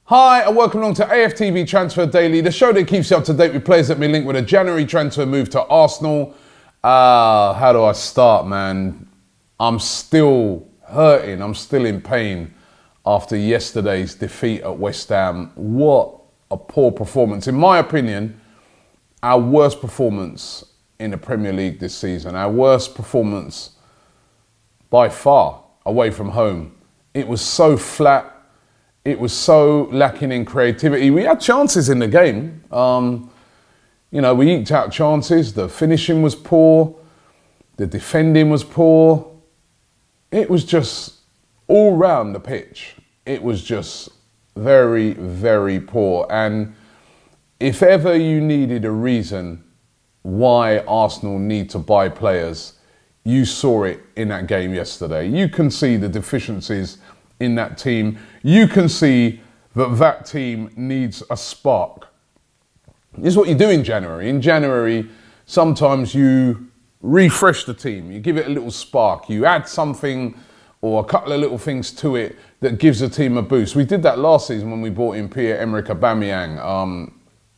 Hi and welcome along to AFTV Transfer Daily, the show that keeps you up to date with players that may link with a January transfer move to Arsenal. How do I start, man? I'm still hurting, I'm still in pain after yesterday's defeat at West Ham. What a poor performance. In my opinion, our worst performance in the Premier League this season. Our worst performance by far away from home. It was so flat. It was so lacking in creativity. We had chances in the game. We eked out chances. The finishing was poor. The defending was poor. It was just all round the pitch. It was just very, very poor. And if ever you needed a reason why Arsenal need to buy players, you saw it in that game yesterday. You can see the deficiencies in that team. You can see that team needs a spark. This is what you do in January. In January, sometimes you refresh the team. You give it a little spark. You add something or a couple of little things to it that gives the team a boost. We did that last season when we brought in Pierre-Emerick and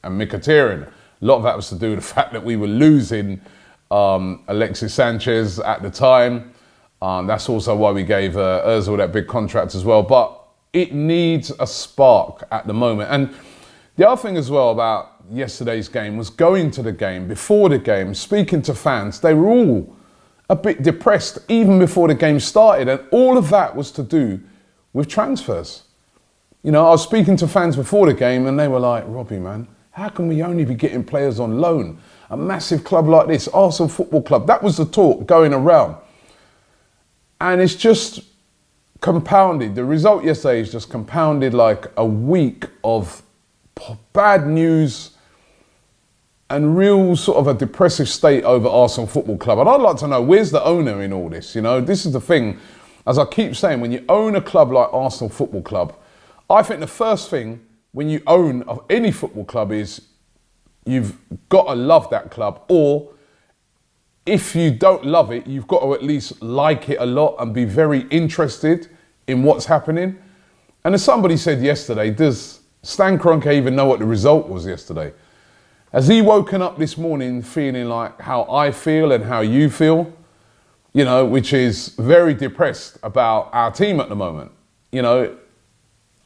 Mkhitaryan. A lot of that was to do with the fact that we were losing Alexis Sanchez at the time. That's also why we gave Ozil that big contract as well. But it needs a spark at the moment. And the other thing as well about yesterday's game was going to the game, before the game, speaking to fans. They were all a bit depressed even before the game started. And all of that was to do with transfers. You know, I was speaking to fans before the game and they were like, Robbie, man, how can we only be getting players on loan? A massive club like this, Arsenal Football Club. That was the talk going around. And it's just compounded. The result yesterday is just compounded like a week of bad news and real sort of a depressive state over Arsenal Football Club. And I'd like to know, where's the owner in all this? You know, this is the thing, as I keep saying, when you own a club like Arsenal Football Club, I think the first thing when you own any football club is you've got to love that club, or if you don't love it, you've got to at least like it a lot and be very interested in what's happening. And as somebody said yesterday, does Stan Kroenke even know what the result was yesterday? Has he woken up this morning feeling like how I feel and how you feel? You know, which is very depressed about our team at the moment. You know,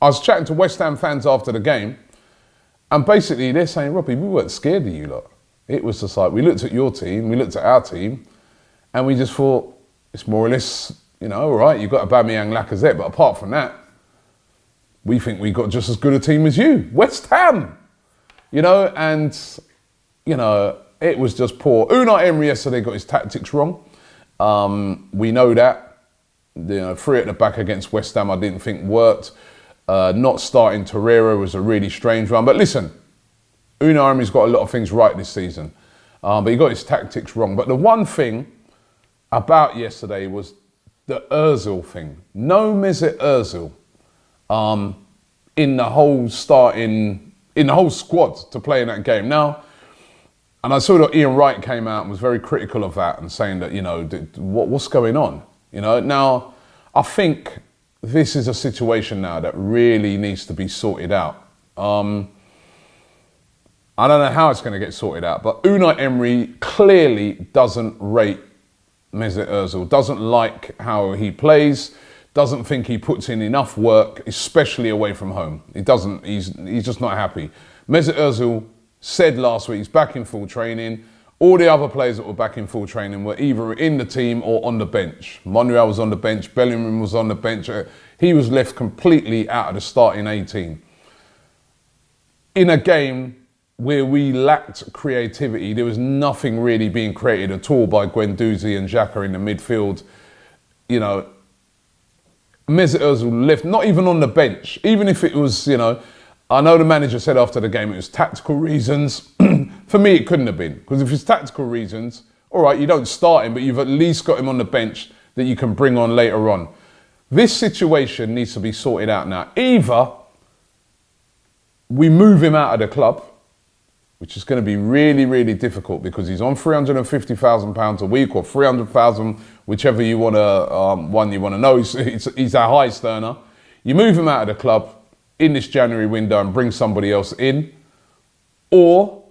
I was chatting to West Ham fans after the game, and basically they're saying, Robbie, we weren't scared of you lot. It was just like, we looked at your team, we looked at our team, and we just thought, it's more or less, you know, all right, you've got Aubameyang, Lacazette, but apart from that, we think we got just as good a team as you. West Ham! You know, and, you know, it was just poor. Unai Emery yesterday got his tactics wrong. We know that. You know, 3 at the back against West Ham I didn't think worked. Not starting Torreira was a really strange one. But listen, Unai Emery's got a lot of things right this season, but he got his tactics wrong. But the one thing about yesterday was the Ozil thing. No Mesut Ozil in the whole squad to play in that game. Now, and I saw that Ian Wright came out and was very critical of that and saying that, you know, what's going on? You know, now I think this is a situation now that really needs to be sorted out. I don't know how it's going to get sorted out, but Unai Emery clearly doesn't rate Mesut Ozil, doesn't like how he plays, doesn't think he puts in enough work, especially away from home. He doesn't, he's just not happy. Mesut Ozil said last week he's back in full training. All the other players that were back in full training were either in the team or on the bench. Monreal was on the bench, Bellingham was on the bench. He was left completely out of the starting 18. In a game where we lacked creativity, there was nothing really being created at all by Guendouzi and Xhaka in the midfield. You know, Mesut Ozil left, not even on the bench, even if it was, you know, I know the manager said after the game it was tactical reasons. For me, it couldn't have been, because if it's tactical reasons, all right, you don't start him, but you've at least got him on the bench that you can bring on later on. This situation needs to be sorted out now. Either we move him out of the club, which is going to be really, really difficult because he's on £350,000 a week or 300,000, whichever you want to, one you want to know. He's a highest earner. You move him out of the club, in this January window and bring somebody else in, or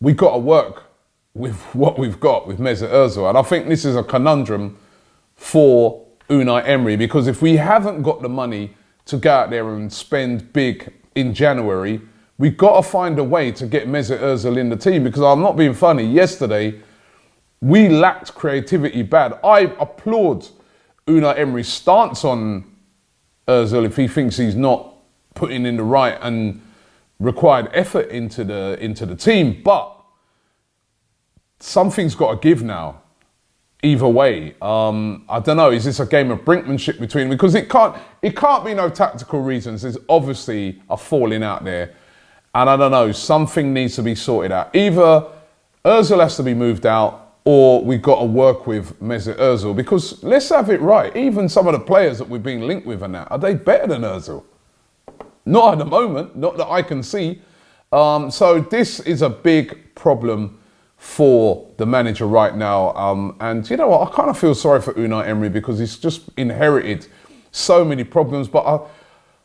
we've got to work with what we've got with Mesut Ozil. And I think this is a conundrum for Unai Emery, because if we haven't got the money to go out there and spend big in January, we've got to find a way to get Mesut Ozil in the team, because I'm not being funny. Yesterday, we lacked creativity bad. I applaud Unai Emery's stance on Ozil if he thinks he's not putting in the right and required effort into the team, but something's got to give now. Either way, I don't know. Is this a game of brinkmanship between? Because it can't be no tactical reasons. There's obviously a falling out there, and I don't know. Something needs to be sorted out. Either Ozil has to be moved out, or we've got to work with Mesut Ozil. Because let's have it right. Even some of the players that we're being linked with are they better than Ozil? Not at the moment. Not that I can see. So this is a big problem for the manager right now. And you know what? I kind of feel sorry for Unai Emery, because he's just inherited so many problems. But I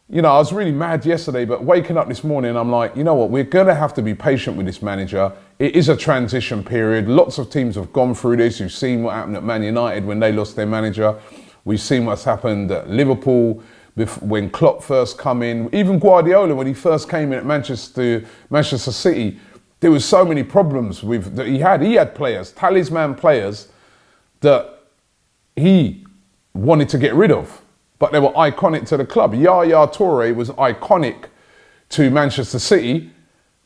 was really mad yesterday, but waking up this morning, I'm like, you know what? We're going to have to be patient with this manager. It is a transition period. Lots of teams have gone through this. You've seen what happened at Man United when they lost their manager. We've seen what's happened at Liverpool when Klopp first come in. Even Guardiola, when he first came in at Manchester City, there was so many problems that he had. He had players, talisman players, that he wanted to get rid of, but they were iconic to the club. Yaya Toure was iconic to Manchester City,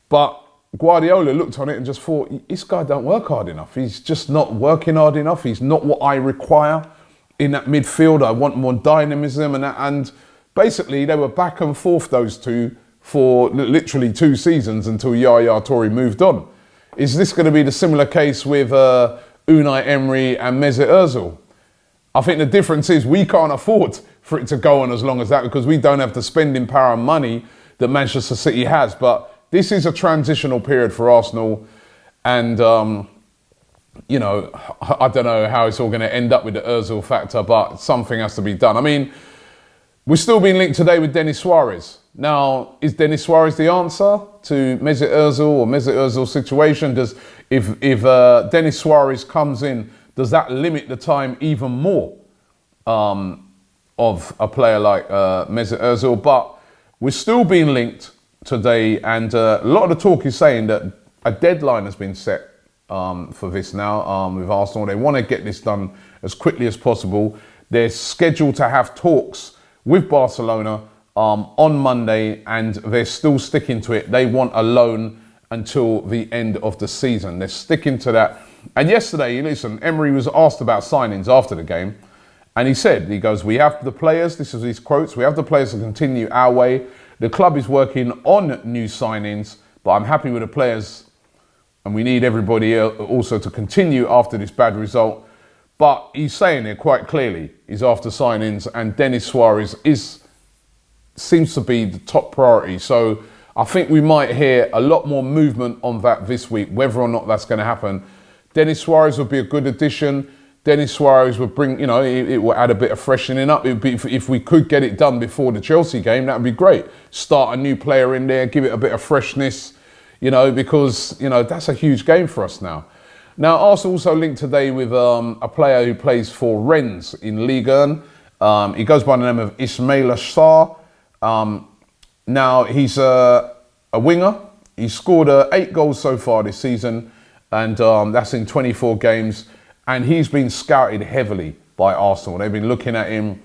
but Guardiola looked on it and just thought, this guy don't work hard enough. He's just not working hard enough. He's not what I require in that midfield. I want more dynamism and basically they were back and forth, those two, for literally 2 seasons until Yaya Toure moved on. Is this going to be the similar case with Unai Emery and Mesut Ozil? I think the difference is we can't afford for it to go on as long as that, because we don't have the spending power and money that Manchester City has. But this is a transitional period for Arsenal, and I don't know how it's all going to end up with the Ozil factor, but something has to be done. I mean, we're still being linked today with Denis Suárez. Now, is Denis Suárez the answer to Mesut Ozil or Mesut Ozil's situation? If Denis Suárez comes in, does that limit the time even more of a player like Mesut Ozil? But we're still being linked today, and a lot of the talk is saying that a deadline has been set for this now with Arsenal. They want to get this done as quickly as possible. They're scheduled to have talks with Barcelona on Monday, and they're still sticking to it. They want a loan until the end of the season. They're sticking to that. And yesterday, listen, Emery was asked about signings after the game, and he goes, we have the players, this is his quotes, we have the players to continue our way. The club is working on new signings, but I'm happy with the players, and we need everybody also to continue after this bad result. But he's saying it quite clearly, he's after signings, and Denis Suárez seems to be the top priority. So I think we might hear a lot more movement on that this week, whether or not that's going to happen. Denis Suárez would be a good addition. Denis Suárez would bring, it will add a bit of freshening up. It would be, if we could get it done before the Chelsea game, that would be great. Start a new player in there, give it a bit of freshness, because, that's a huge game for us now. Now, Arsenal also linked today with a player who plays for Rennes in Ligue 1. He goes by the name of Ismaila Sarr. Now, he's a winger. He's scored 8 goals so far this season, and that's in 24 games. And he's been scouted heavily by Arsenal. They've been looking at him,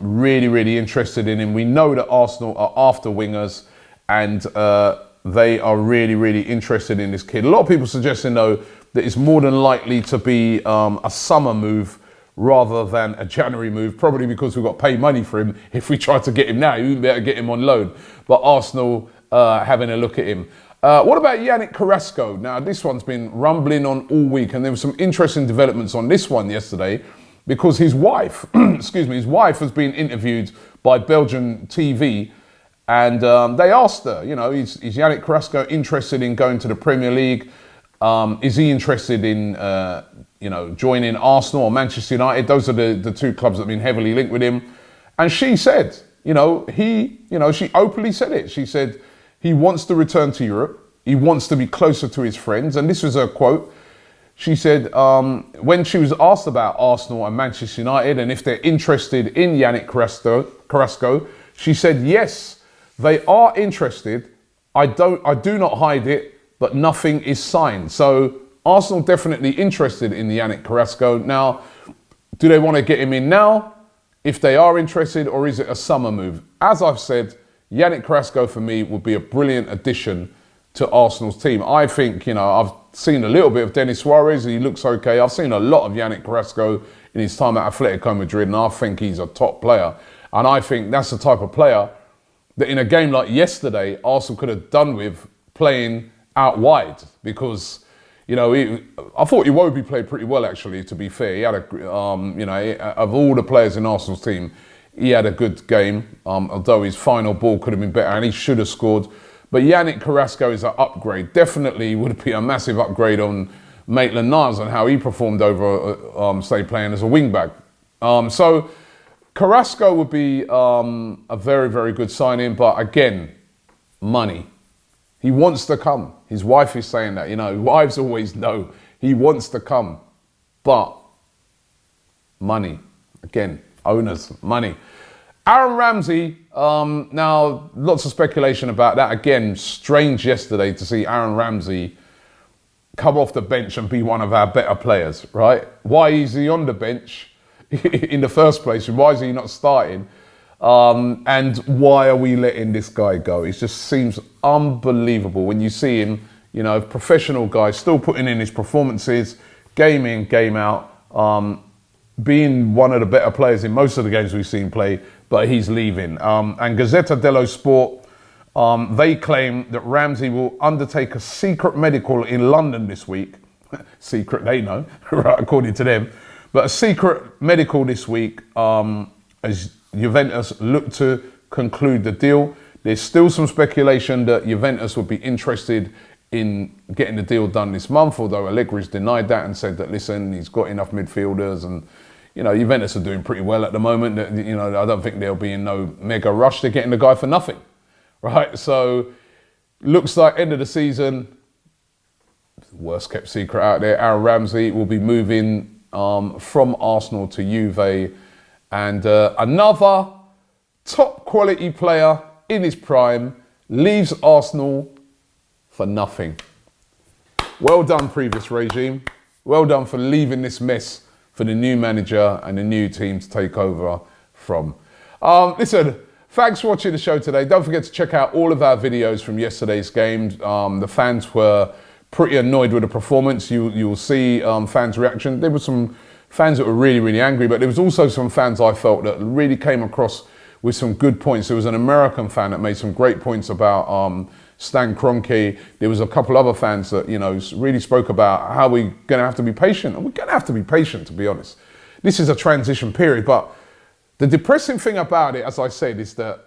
really, really interested in him. We know that Arsenal are after wingers, and they are really, really interested in this kid. A lot of people suggesting, though, that it's more than likely to be a summer move rather than a January move, probably because we've got to pay money for him. If we try to get him now, we better get him on loan. But Arsenal having a look at him. What about Yannick Carrasco? Now, this one's been rumbling on all week, and there were some interesting developments on this one yesterday, because his wife, his wife has been interviewed by Belgian TV, and they asked her, is Yannick Carrasco interested in going to the Premier League? Is he interested in, joining Arsenal or Manchester United? Those are the 2 clubs that have been heavily linked with him. And she said, she openly said it. She said he wants to return to Europe. He wants to be closer to his friends. And this was her quote. She said, when she was asked about Arsenal and Manchester United and if they're interested in Yannick Carrasco, she said, yes, they are interested. I do not hide it, but nothing is signed. So Arsenal definitely interested in the Yannick Carrasco. Now, do they want to get him in now? If they are interested, or is it a summer move? As I've said, Yannick Carrasco for me would be a brilliant addition to Arsenal's team. I think, I've seen a little bit of Denis Suárez. He looks okay. I've seen a lot of Yannick Carrasco in his time at Atletico Madrid, and I think he's a top player. And I think that's the type of player that in a game like yesterday, Arsenal could have done with playing out wide, because I thought Iwobi played pretty well, actually, to be fair. He had of all the players in Arsenal's team, he had a good game, although his final ball could have been better and he should have scored. But Yannick Carrasco is an upgrade. Definitely would be a massive upgrade on Maitland-Niles and how he performed over, say, playing as a wing-back. So Carrasco would be a very, very good signing. But again, money. He wants to come. His wife is saying that. Wives always know. He wants to come. But money. Again, owners, money. Aaron Ramsey, now lots of speculation about that. Again, strange yesterday to see Aaron Ramsey come off the bench and be one of our better players, right? Why is he on the bench in the first place? Why is he not starting? And why are we letting this guy go? It just seems unbelievable when you see him, professional guy, still putting in his performances, game in, game out, being one of the better players in most of the games we've seen play, but he's leaving. And Gazzetta dello Sport, they claim that Ramsey will undertake a secret medical in London this week. Secret, they know, right, according to them. But a secret medical this week as Juventus look to conclude the deal. There's still some speculation that Juventus would be interested in getting the deal done this month, although Allegri's denied that and said that, listen, he's got enough midfielders and, Juventus are doing pretty well at the moment. I don't think they'll be in no mega rush to getting the guy for nothing, right? So, looks like end of the season, worst kept secret out there, Aaron Ramsey will be moving from Arsenal to Juve, and another top quality player in his prime leaves Arsenal for nothing. Well done, previous regime. Well done for leaving this mess for the new manager and the new team to take over from. Listen, thanks for watching the show today. Don't forget to check out all of our videos from yesterday's game. The fans were pretty annoyed with the performance. You'll see fans' reaction. There were some fans that were really, really angry, but there was also some fans I felt that really came across with some good points. There was an American fan that made some great points about Stan Kroenke. There was a couple other fans that, really spoke about how we're going to have to be patient. And we're going to have to be patient, to be honest. This is a transition period. But the depressing thing about it, as I said, is that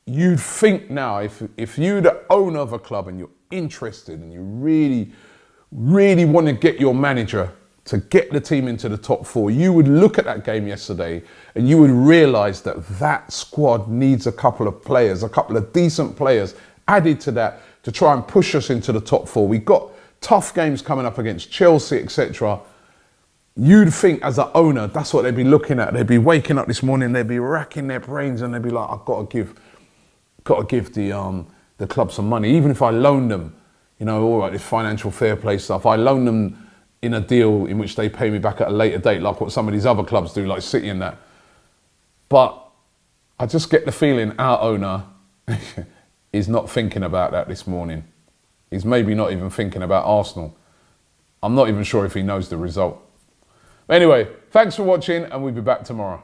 you'd think now, if you're the owner of a club and you're interested and you really, really want to get your manager to get the team into the top four, you would look at that game yesterday and you would realise that that squad needs a couple of players, a couple of decent players added to that to try and push us into the top four. We've got tough games coming up against Chelsea, etc. You'd think as an owner, that's what they'd be looking at. They'd be waking up this morning, they'd be racking their brains and they'd be like, I've got to give the club some money. Even if I loan them, all right, this financial fair play stuff, I loan them in a deal in which they pay me back at a later date, like what some of these other clubs do, like City and that. But I just get the feeling our owner is not thinking about that this morning. He's maybe not even thinking about Arsenal. I'm not even sure if he knows the result. Anyway, thanks for watching and we'll be back tomorrow.